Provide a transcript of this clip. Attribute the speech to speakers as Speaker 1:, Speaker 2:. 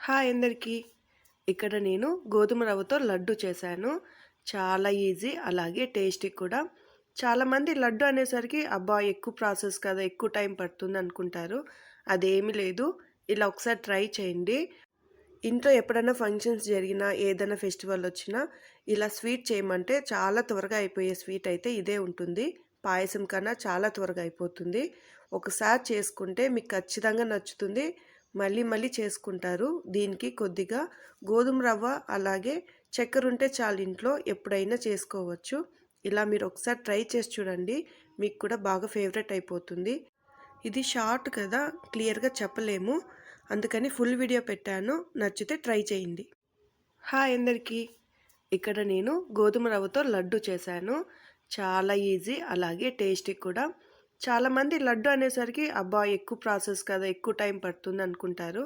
Speaker 1: Hi అందరికీ. ఇక్కడ నేను గోధుమ రవ్వతో లడ్డు చేశాను. చాలా ఈజీ, అలాగే టేస్టీ కూడా. చాలామంది లడ్డు అనేసరికి అబ్బా ఎక్కువ ప్రాసెస్ కదా, ఎక్కువ టైం పడుతుంది అనుకుంటారు. అదేమీ లేదు. ఇలా ఒకసారి ట్రై చేయండి. ఇంట్లో ఎప్పుడైనా ఫంక్షన్స్ జరిగినా, ఏదైనా ఫెస్టివల్ వచ్చినా ఇలా స్వీట్ చేయమంటే చాలా త్వరగా అయిపోయే స్వీట్ అయితే ఇదే ఉంటుంది. పాయసం కన్నా చాలా త్వరగా అయిపోతుంది. ఒకసారి చేసుకుంటే మీకు ఖచ్చితంగా నచ్చుతుంది. మళ్ళీ మళ్ళీ చేసుకుంటారు. దీనికి కొద్దిగా గోధుమ రవ్వ అలాగే చక్కెర ఉంటే చాలు, ఇంట్లో ఎప్పుడైనా చేసుకోవచ్చు. ఇలా మీరు ఒకసారి ట్రై చేసి చూడండి. మీకు కూడా బాగా ఫేవరెట్ అయిపోతుంది. ఇది షార్ట్ కదా, క్లియర్గా చెప్పలేము. అందుకని ఫుల్ వీడియో పెట్టాను. నచ్చితే ట్రై చేయండి. హాయ్ అందరికీ. ఇక్కడ నేను గోధుమ రవ్వతో లడ్డు చేశాను. చాలా ఈజీ, అలాగే టేస్టీ కూడా. చాలామంది లడ్డు అనేసరికి అబ్బా ఎక్కువ ప్రాసెస్ కదా, ఎక్కువ టైం పడుతుంది అనుకుంటారు.